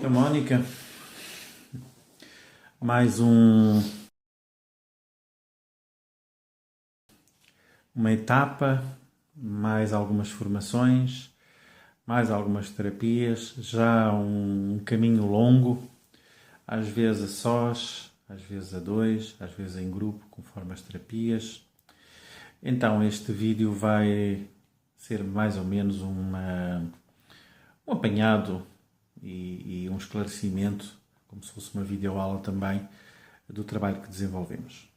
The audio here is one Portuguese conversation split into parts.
Então, Mónica, mais uma etapa, mais algumas formações, mais algumas terapias, já um caminho longo, às vezes a sós, às vezes a dois, às vezes em grupo, conforme as terapias. Então, este vídeo vai ser mais ou menos um apanhado e um esclarecimento, como se fosse uma videoaula também, do trabalho que desenvolvemos.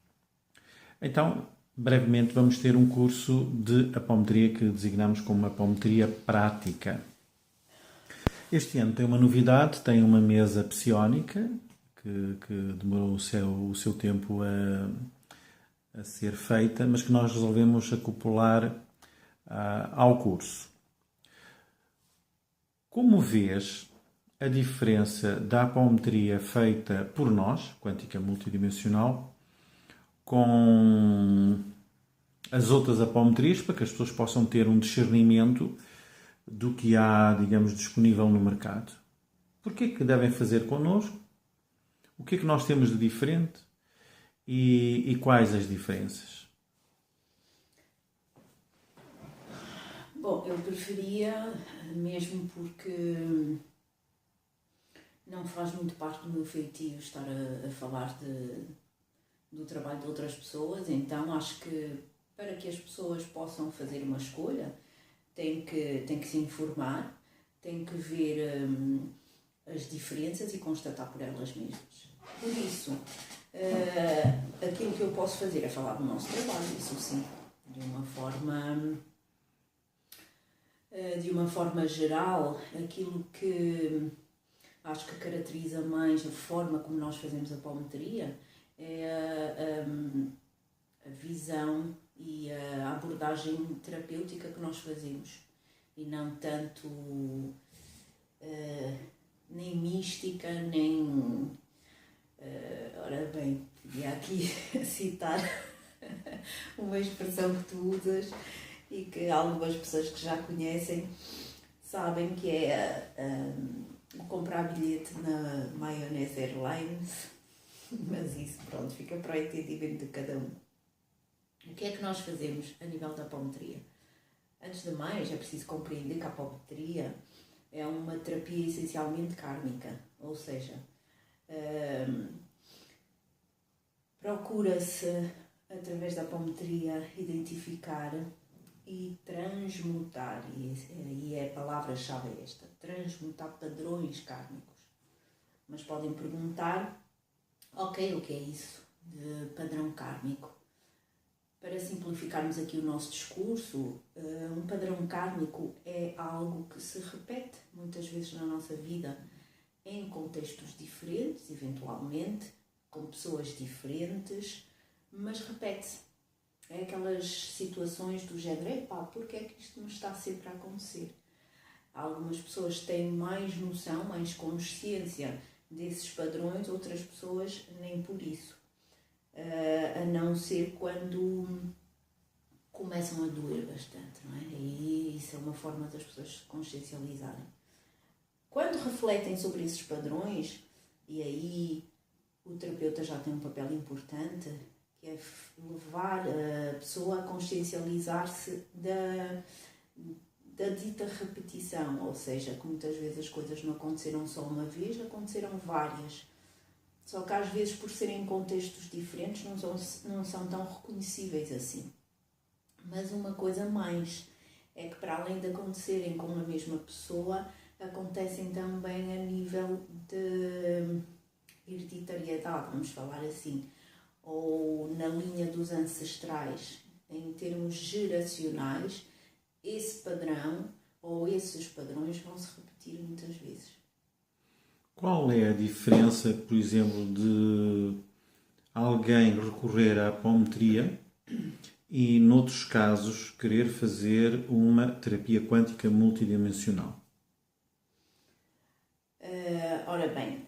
Então, brevemente vamos ter um curso de apometria que designamos como apometria prática. Este ano tem uma novidade, tem uma mesa psiónica que demorou o seu tempo a ser feita, mas que nós resolvemos acoplar ao curso. Como vês a diferença da apometria feita por nós, quântica multidimensional, com as outras apometrias, para que as pessoas possam ter um discernimento do que há, digamos, disponível no mercado? O que é que devem fazer connosco? O que é que nós temos de diferente? E quais as diferenças? Bom, eu preferia, mesmo porque não faz muito parte do meu feitio estar a falar do trabalho de outras pessoas, então acho que para que as pessoas possam fazer uma escolha, têm que se informar, têm que ver as diferenças e constatar por elas mesmas. Por isso, aquilo que eu posso fazer é falar do nosso trabalho, isso sim, de uma forma geral, aquilo que acho que caracteriza mais a forma como nós fazemos a apometria é a visão e a abordagem terapêutica que nós fazemos, e não tanto nem mística, nem... ora bem, podia aqui citar uma expressão que tu usas e que algumas pessoas que já conhecem sabem, que é o comprar bilhete na Maionese Airlines, mas isso, pronto, fica para o entendimento de cada um. O que é que nós fazemos a nível da apometria? Antes de mais, é preciso compreender que a apometria é uma terapia essencialmente kármica, ou seja, procura-se, através da apometria, identificar e transmutar, e a palavra-chave é esta, transmutar padrões kármicos. Mas podem perguntar, ok, o que é isso de padrão kármico? Para simplificarmos aqui o nosso discurso, um padrão kármico é algo que se repete muitas vezes na nossa vida, em contextos diferentes, eventualmente, com pessoas diferentes, mas repete-se. É aquelas situações do género, epá, porque é que isto me está sempre a acontecer? Algumas pessoas têm mais noção, mais consciência desses padrões, outras pessoas nem por isso. A não ser quando começam a doer bastante, não é? E isso é uma forma das pessoas se consciencializarem. Quando refletem sobre esses padrões, e aí o terapeuta já tem um papel importante, que é levar a pessoa a consciencializar-se da dita repetição, ou seja, que muitas vezes as coisas não aconteceram só uma vez, aconteceram várias. Só que às vezes, por serem em contextos diferentes, não são tão reconhecíveis assim. Mas uma coisa mais é que, para além de acontecerem com a mesma pessoa, acontecem também a nível de hereditariedade, vamos falar assim, ou na linha dos ancestrais, em termos geracionais, esse padrão ou esses padrões vão se repetir muitas vezes. Qual é a diferença, por exemplo, de alguém recorrer à apometria e, noutros casos, querer fazer uma terapia quântica multidimensional? Ora bem,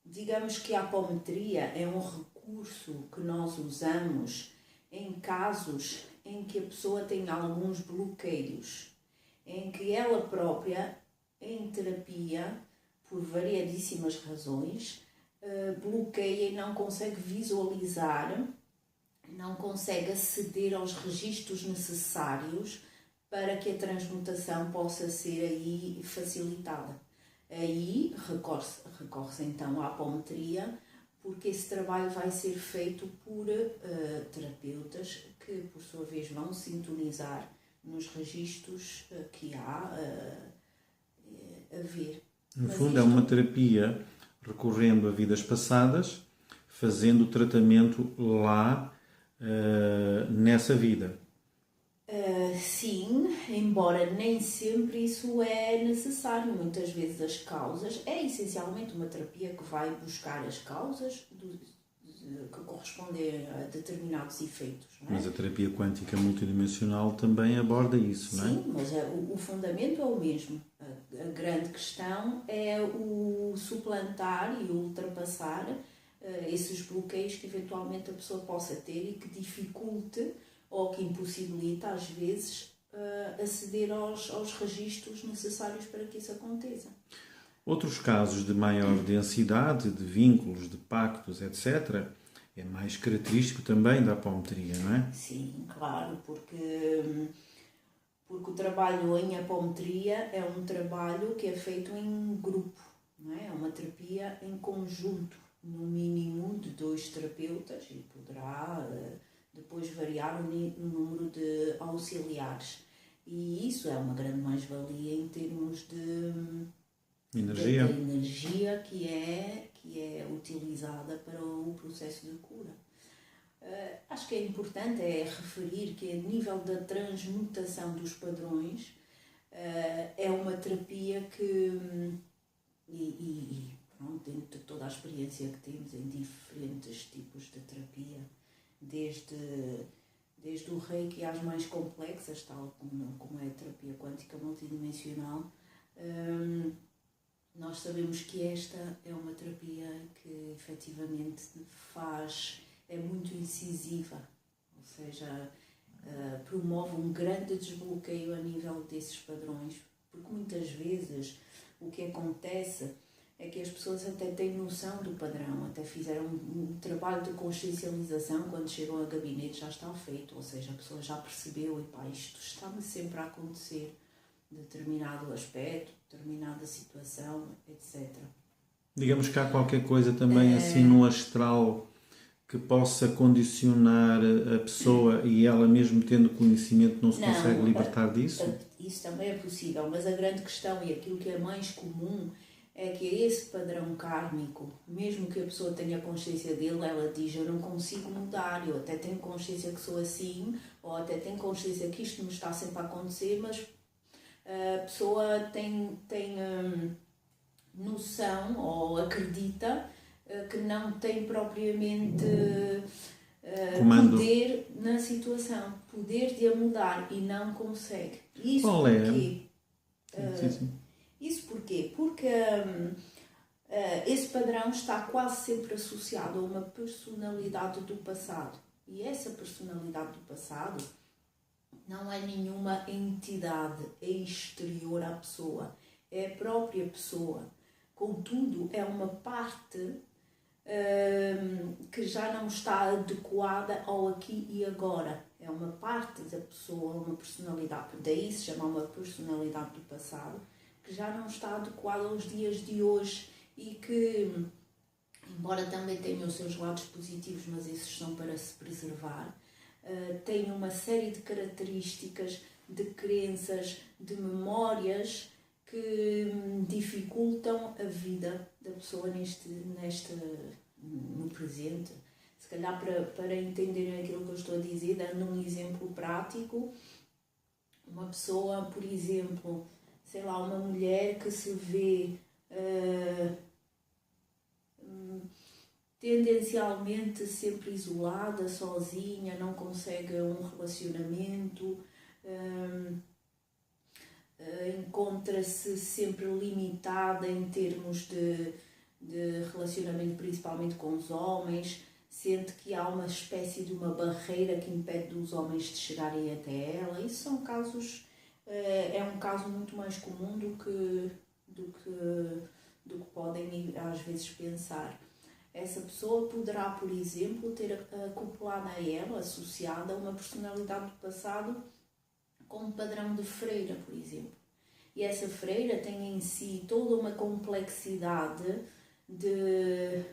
digamos que a apometria é um recurso que nós usamos em casos em que a pessoa tem alguns bloqueios, em que ela própria em terapia, por variedíssimas razões, bloqueia e não consegue visualizar, não consegue aceder aos registros necessários para que a transmutação possa ser aí facilitada. Aí recorre-se então à apometria, porque esse trabalho vai ser feito por terapeutas que, por sua vez, vão sintonizar nos registros que há a ver. No fundo, é uma terapia recorrendo a vidas passadas, fazendo o tratamento lá nessa vida. Sim, embora nem sempre isso é necessário. Muitas vezes as causas, é essencialmente uma terapia que vai buscar as causas que correspondem a determinados efeitos. Não é? Mas a terapia quântica multidimensional também aborda isso, não é? Sim, mas o fundamento é o mesmo. A grande questão é o suplantar e o ultrapassar esses bloqueios que eventualmente a pessoa possa ter e que dificulte ou que impossibilita, às vezes, aceder aos registros necessários para que isso aconteça. Outros casos de maior densidade, de vínculos, de pactos, etc., é mais característico também da apometria, não é? Sim, claro, porque o trabalho em apometria é um trabalho que é feito em grupo, não é? É uma terapia em conjunto, no mínimo de 2 terapeutas, e poderá depois variar o número de auxiliares. E isso é uma grande mais-valia em termos de energia que é utilizada para o processo de cura. Acho que é importante referir que a nível da transmutação dos padrões é uma terapia que, pronto, dentro de toda a experiência que temos em diferentes tipos de terapia, desde o Reiki às mais complexas, tal como é a terapia quântica multidimensional, nós sabemos que esta é uma terapia que efetivamente é muito incisiva, ou seja, promove um grande desbloqueio a nível desses padrões, porque muitas vezes o que acontece é que as pessoas até têm noção do padrão, até fizeram um trabalho de consciencialização, quando chegam a gabinete já está feito, ou seja, a pessoa já percebeu, isto está-me sempre a acontecer, determinado aspecto, determinada situação, etc. Digamos que há qualquer coisa também assim no astral que possa condicionar a pessoa e ela mesmo tendo conhecimento não se consegue libertar disso? Isso também é possível, mas a grande questão e aquilo que é mais comum é que esse padrão kármico, mesmo que a pessoa tenha consciência dele, ela diz, eu não consigo mudar, eu até tenho consciência que sou assim, ou até tenho consciência que isto me está sempre a acontecer, mas a pessoa tem noção ou acredita que não tem propriamente poder na situação, poder de a mudar, e não consegue. Isso qual porquê? Sim. Isso porquê? Porque esse padrão está quase sempre associado a uma personalidade do passado. E essa personalidade do passado não é nenhuma entidade exterior à pessoa, é a própria pessoa. Contudo, é uma parte que já não está adequada ao aqui e agora. É uma parte da pessoa, uma personalidade, daí se chama uma personalidade do passado, que já não está adequada aos dias de hoje e que, embora também tenha os seus lados positivos, mas esses são para se preservar, tem uma série de características, de crenças, de memórias que dificultam a vida da pessoa no presente. Se calhar para entenderem aquilo que eu estou a dizer, dando um exemplo prático, uma pessoa, por exemplo, sei lá, uma mulher que se vê tendencialmente sempre isolada, sozinha, não consegue um relacionamento, encontra-se sempre limitada em termos de relacionamento, principalmente com os homens, sente que há uma espécie de uma barreira que impede os homens de chegarem até ela. Isso são casos, é um caso muito mais comum do que do que podem às vezes pensar. Essa pessoa poderá, por exemplo, ter acoplada a ela, associada a uma personalidade do passado com um padrão de freira, por exemplo. E essa freira tem em si toda uma complexidade de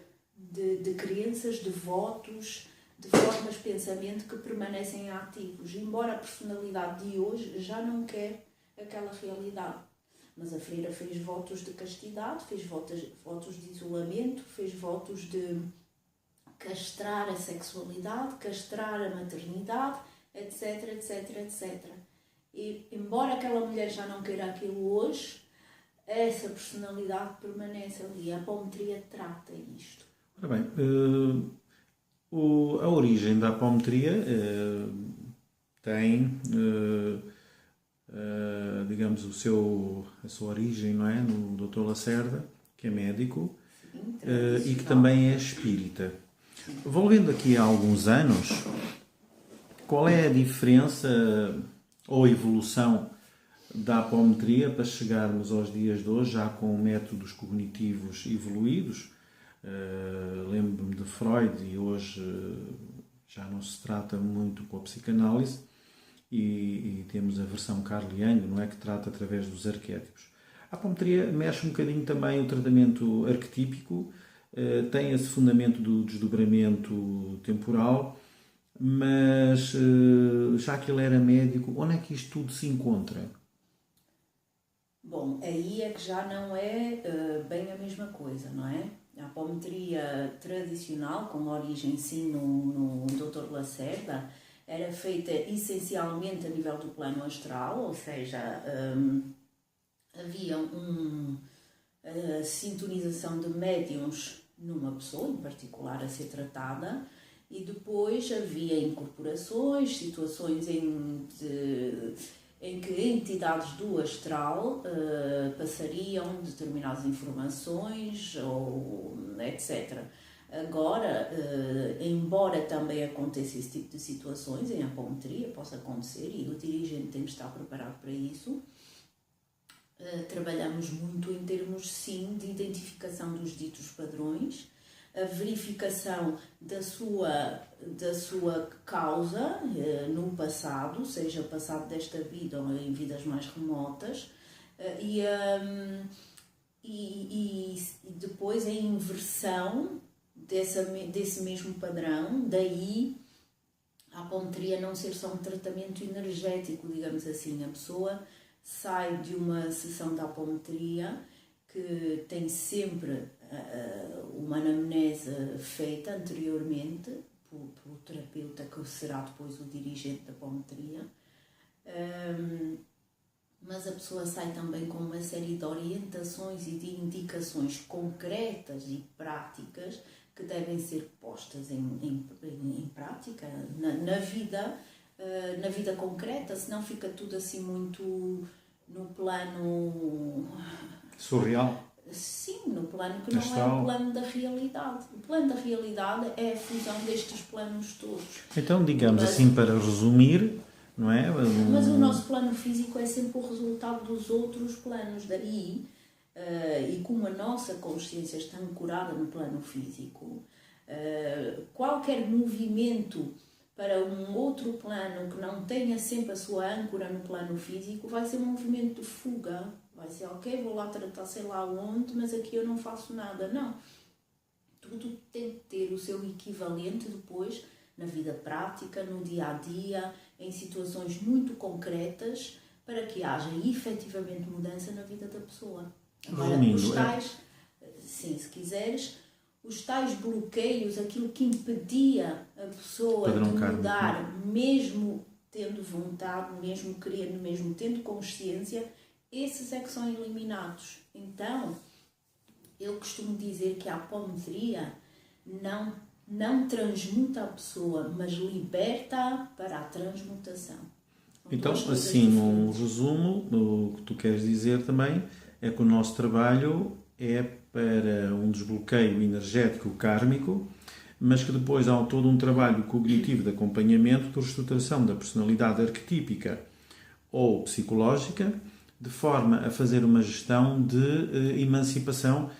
crenças, de votos, de formas de pensamento que permanecem ativos, embora a personalidade de hoje já não quer aquela realidade. Mas a freira fez votos de castidade, fez votos de isolamento, fez votos de castrar a sexualidade, castrar a maternidade, etc, etc, etc. E, embora aquela mulher já não queira aquilo hoje, essa personalidade permanece ali. A apometria trata isto. Ora bem, a origem da apometria tem, digamos, a sua origem, não é? No Dr. Lacerda, que é médico. Sim, e que também é espírita. Sim. Volvendo aqui há alguns anos, qual é a diferença ou evolução da apometria para chegarmos aos dias de hoje, já com métodos cognitivos evoluídos? Lembro-me de Freud e hoje já não se trata muito com a psicanálise e temos a versão Carl Jung, não é, que trata através dos arquétipos. A apometria mexe um bocadinho também o tratamento arquetípico, tem esse fundamento do desdobramento temporal, mas já que ele era médico, onde é que isto tudo se encontra? Bom, aí é que já não é bem a mesma coisa, não é? A apometria tradicional, com origem sim no Dr. Lacerda, era feita essencialmente a nível do plano astral, ou seja, havia sintonização de médiuns numa pessoa em particular a ser tratada, e depois havia incorporações, situações em que entidades do astral passariam determinadas informações, ou etc. Agora, embora também aconteça esse tipo de situações em apometria, possa acontecer, e o dirigente tem que estar preparado para isso, trabalhamos muito em termos, sim, de identificação dos ditos padrões, a verificação da sua causa no passado, seja passado desta vida ou em vidas mais remotas, e depois a inversão desse mesmo padrão, daí a apometria não ser só um tratamento energético, digamos assim. A pessoa sai de uma sessão de apometria que tem sempre uma anamnese feita anteriormente pelo terapeuta, que será depois o dirigente da apometria, mas a pessoa sai também com uma série de orientações e de indicações concretas e práticas que devem ser postas em prática na vida concreta, senão fica tudo assim muito no plano surreal. Sim, no plano que não é o plano da realidade. O plano da realidade é a fusão destes planos todos. Então, digamos assim, para resumir, não é? Mas o nosso plano físico é sempre o resultado dos outros planos. Daí, e como a nossa consciência está ancorada no plano físico, qualquer movimento para um outro plano que não tenha sempre a sua âncora no plano físico vai ser um movimento de fuga. Vai ser, ok, vou lá tratar sei lá onde, mas aqui eu não faço nada. Não. Tudo tem que ter o seu equivalente depois na vida prática, no dia-a-dia, em situações muito concretas, para que haja efetivamente mudança na vida da pessoa. Agora, os tais, sim, se quiseres, os tais bloqueios, aquilo que impedia a pessoa de mudar, mesmo tendo vontade, mesmo querendo, mesmo tendo consciência, esses é que são eliminados. Então, eu costumo dizer que a apometria não transmuta a pessoa, mas liberta para a transmutação. Então, assim, num resumo, o que tu queres dizer também é que o nosso trabalho é para um desbloqueio energético kármico, mas que depois há todo um trabalho cognitivo de acompanhamento de reestruturação da personalidade arquetípica ou psicológica, de forma a fazer uma gestão de emancipação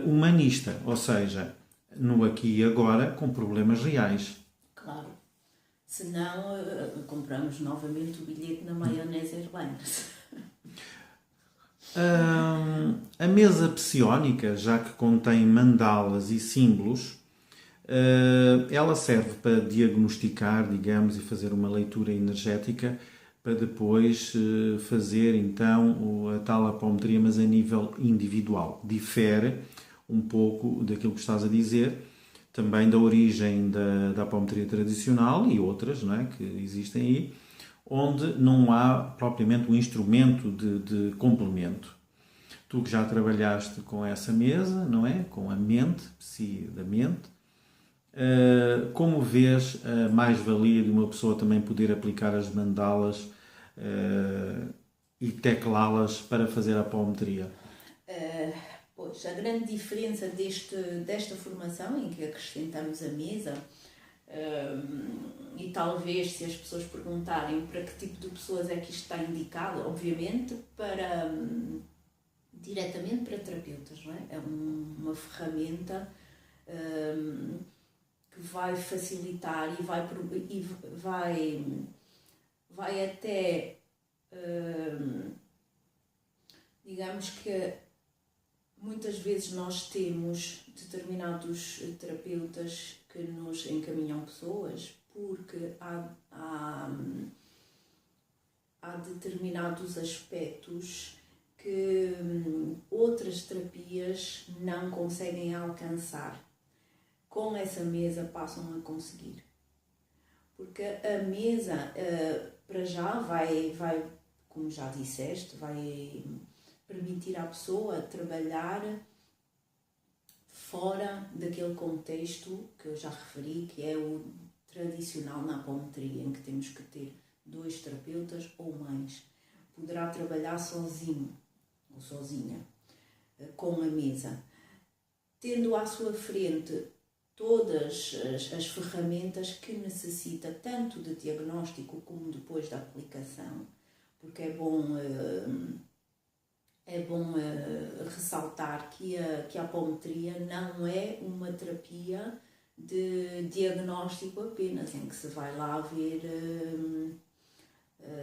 humanista, ou seja, no aqui e agora, com problemas reais. Claro. Senão, compramos novamente o bilhete na maionese Airlines. A mesa psiónica, já que contém mandalas e símbolos, ela serve para diagnosticar, digamos, e fazer uma leitura energética para depois fazer então a tal apometria, mas a nível individual. Difere um pouco daquilo que estás a dizer, também da origem da apometria tradicional e outras, não é, que existem aí, onde não há propriamente um instrumento de complemento. Tu que já trabalhaste com essa mesa, não é? Com a mente, psi da mente, como vês a mais-valia de uma pessoa também poder aplicar as mandalas e teclá-las para fazer a apometria? Pois, a grande diferença desta formação, em que acrescentamos a mesa, e talvez se as pessoas perguntarem para que tipo de pessoas é que isto está indicado, obviamente diretamente para terapeutas, não é? É uma ferramenta que vai facilitar e vai até, digamos que muitas vezes nós temos determinados terapeutas que nos encaminham pessoas porque há determinados aspectos que outras terapias não conseguem alcançar. Com essa mesa passam a conseguir. Porque a mesa, para já, vai, como já disseste, vai permitir à pessoa trabalhar fora daquele contexto que eu já referi, que é o tradicional na apometria, em que temos que ter 2 terapeutas ou mais. Poderá trabalhar sozinho ou sozinha com a mesa, tendo à sua frente todas as ferramentas que necessita, tanto de diagnóstico como depois da aplicação, porque é bom ressaltar que a apometria não é uma terapia de diagnóstico apenas, em que se vai lá ver,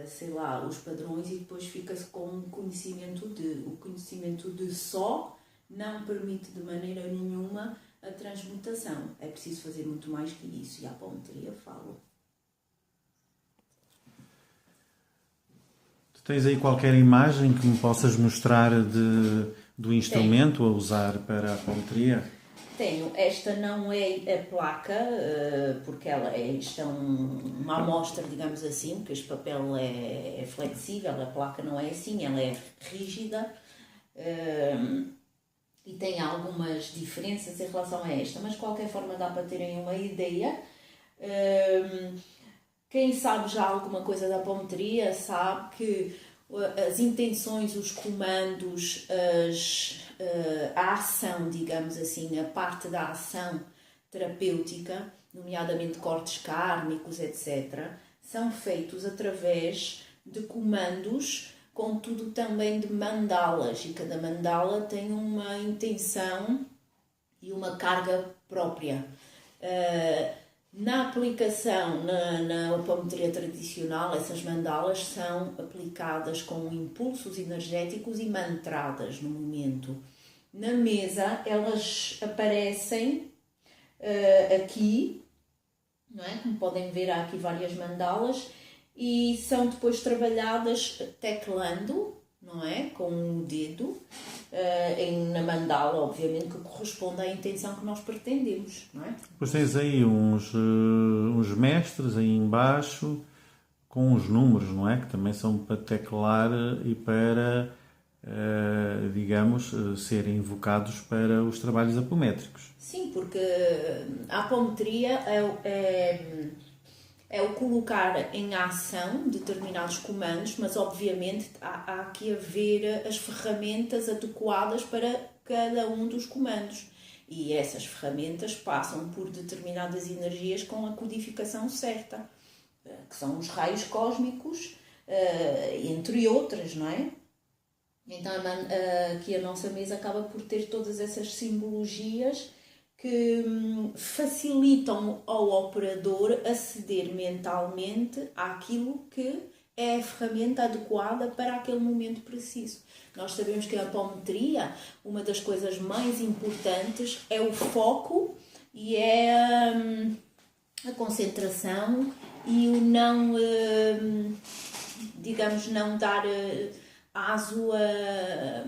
sei lá, os padrões e depois fica-se com o conhecimento de só não permite de maneira nenhuma a transmutação. É preciso fazer muito mais que isso, e a apometria fala. Tens aí qualquer imagem que me possas mostrar do instrumento a usar para a apometria? Tenho. Esta não é a placa, porque isto é uma amostra, digamos assim, porque este papel é flexível, a placa não é assim, ela é rígida e tem algumas diferenças em relação a esta, mas de qualquer forma dá para terem uma ideia. Quem sabe já alguma coisa da apometria sabe que as intenções, os comandos, a ação, digamos assim, a parte da ação terapêutica, nomeadamente cortes kármicos, etc., são feitos através de comandos, contudo também de mandalas, e cada mandala tem uma intenção e uma carga própria. Na aplicação, na apometria tradicional, essas mandalas são aplicadas com impulsos energéticos e mantradas no momento. Na mesa, elas aparecem aqui, não é? Como podem ver, há aqui várias mandalas e são depois trabalhadas teclando, não é? Com o dedo, na mandala, obviamente, que corresponde à intenção que nós pretendemos, não é? Depois tens aí uns mestres aí embaixo com os números, não é? Que também são para teclar e para, digamos, serem invocados para os trabalhos apométricos. Sim, porque a apometria é o colocar em ação determinados comandos, mas obviamente há que haver as ferramentas adequadas para cada um dos comandos. E essas ferramentas passam por determinadas energias com a codificação certa, que são os raios cósmicos, entre outras, não é? Então aqui a nossa mesa acaba por ter todas essas simbologias que facilitam ao operador aceder mentalmente àquilo que é a ferramenta adequada para aquele momento preciso. Nós sabemos que a apometria, uma das coisas mais importantes é o foco e é a concentração e o não, digamos, não dar aso a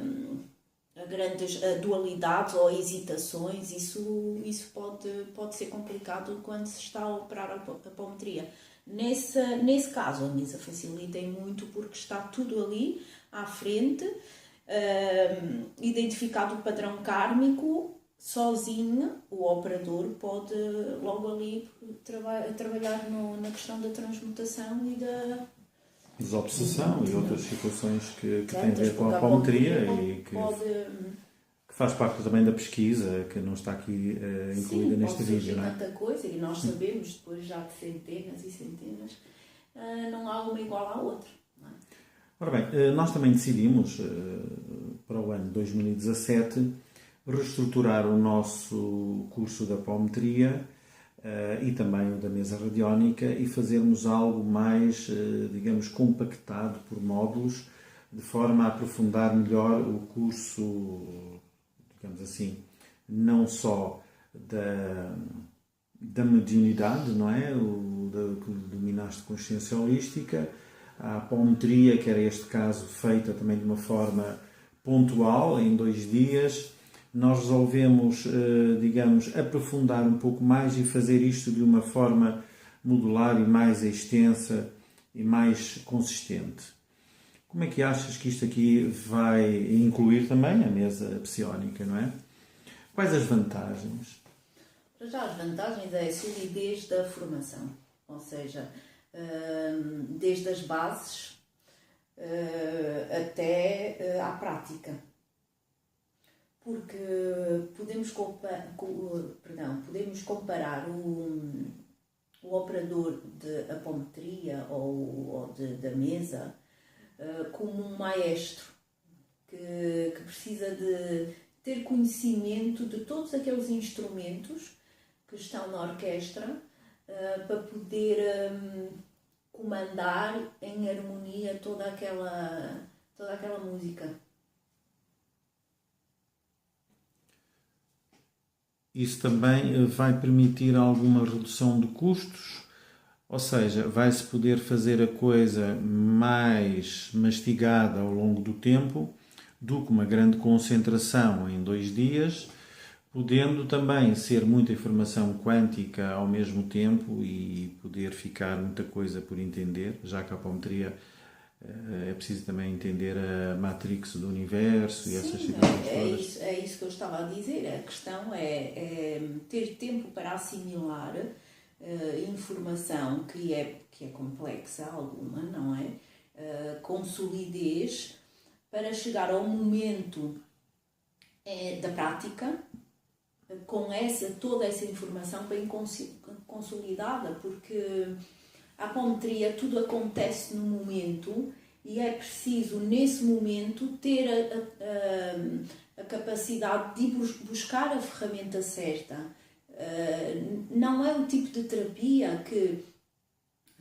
grandes dualidades ou hesitações. Isso pode ser complicado quando se está a operar a apometria. Nesse caso, a mesa facilita muito porque está tudo ali à frente, identificado o padrão kármico, sozinho o operador pode logo ali trabalhar na questão da transmutação e da desobsessão e outras situações que têm a ver com a apometria e que faz parte também da pesquisa, que não está aqui incluída neste vídeo, não é? Tanta coisa, e nós sabemos, depois já de centenas e centenas, não há uma igual à outra. Não é? Ora bem, nós também decidimos, para o ano 2017, reestruturar o nosso curso da apometria e também o da mesa radiónica e fazermos algo mais, digamos, compactado por módulos, de forma a aprofundar melhor o curso, digamos assim, não só da mediunidade, não é? Que dominaste consciência holística, a apometria, que era este caso feita também de uma forma pontual, em 2 dias. Nós resolvemos, digamos, aprofundar um pouco mais e fazer isto de uma forma modular e mais extensa e mais consistente. Como é que achas que isto aqui vai incluir também a mesa psiónica, não é? Quais as vantagens? Para já, as vantagens é a solidez da formação, ou seja, desde as bases até à prática. Porque podemos comparar o operador de apometria ou da mesa como um maestro que precisa de ter conhecimento de todos aqueles instrumentos que estão na orquestra para poder comandar em harmonia toda aquela música. Isso também vai permitir alguma redução de custos, ou seja, vai-se poder fazer a coisa mais mastigada ao longo do tempo do que uma grande concentração em 2 dias, podendo também ser muita informação quântica ao mesmo tempo e poder ficar muita coisa por entender, já que a apometria é preciso também entender a matrix do universo e essas situações todas. É isso que eu estava a dizer. A questão é ter tempo para assimilar informação que é complexa, alguma, não é? Com solidez, para chegar ao momento da prática, com toda essa informação bem consolidada, porque a apometria, tudo acontece no momento e é preciso, nesse momento, ter a capacidade de buscar a ferramenta certa. Não é o tipo de terapia que,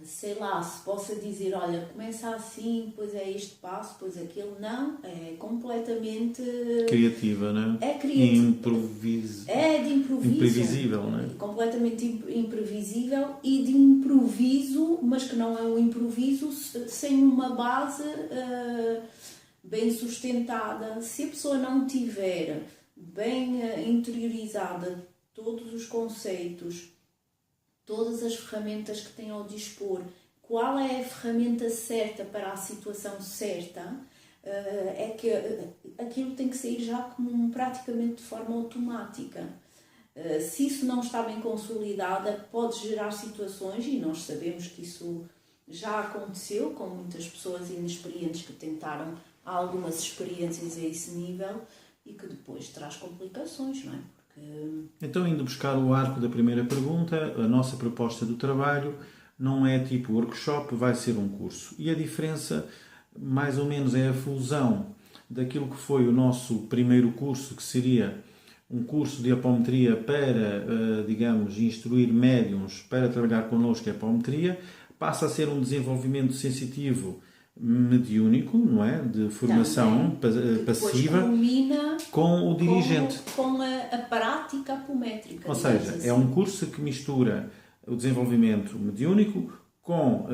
sei lá, se possa dizer, olha, começa assim, depois é este passo, depois aquele. Não, é completamente criativa, não é? É criativa. É de improviso. Imprevisível, não é? Completamente imprevisível e de improviso, mas que não é um improviso sem uma base bem sustentada. Se a pessoa não tiver bem interiorizada todos os conceitos, todas as ferramentas que tem ao dispor, qual é a ferramenta certa para a situação certa, é que aquilo tem que sair já como praticamente de forma automática. Se isso não está bem consolidada, pode gerar situações, e nós sabemos que isso já aconteceu com muitas pessoas inexperientes que tentaram algumas experiências a esse nível e que depois traz complicações, não é? Então, indo buscar o arco da primeira pergunta, a nossa proposta do trabalho não é tipo workshop, vai ser um curso. E a diferença, mais ou menos, é a fusão daquilo que foi o nosso primeiro curso, que seria um curso de apometria para, digamos, instruir médiums para trabalhar connosco a apometria, passa a ser um desenvolvimento sensitivo mediúnico, não é? De formação passiva, com o dirigente. Com a prática apométrica. Ou seja, assim. É um curso que mistura o desenvolvimento mediúnico com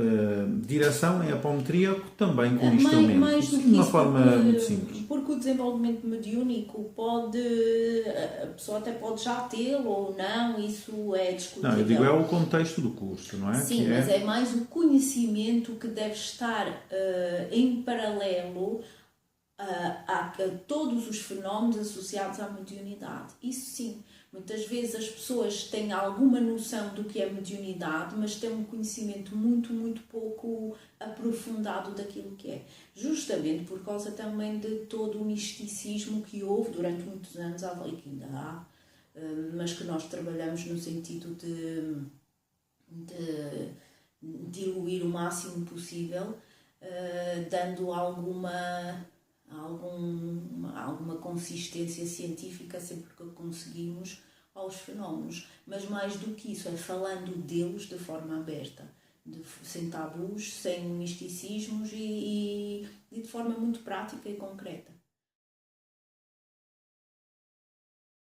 direção em apometria, também com instrumentos. Mais do que de uma isso, forma muito simples. Porque o desenvolvimento mediúnico a pessoa até pode já tê-lo ou não, isso é discutível. Não, eu digo, é o contexto do curso, não é? Sim, mas é mais o conhecimento que deve estar em paralelo a todos os fenómenos associados à mediunidade. Isso sim. Muitas vezes as pessoas têm alguma noção do que é mediunidade, mas têm um conhecimento muito, muito pouco aprofundado daquilo que é. Justamente por causa também de todo o misticismo que houve durante muitos anos, e que ainda há, mas que nós trabalhamos no sentido de diluir o máximo possível, dando alguma consistência científica sempre que conseguimos aos fenómenos. Mas mais do que isso, é falando deles de forma aberta, sem tabus, sem misticismos e de forma muito prática e concreta.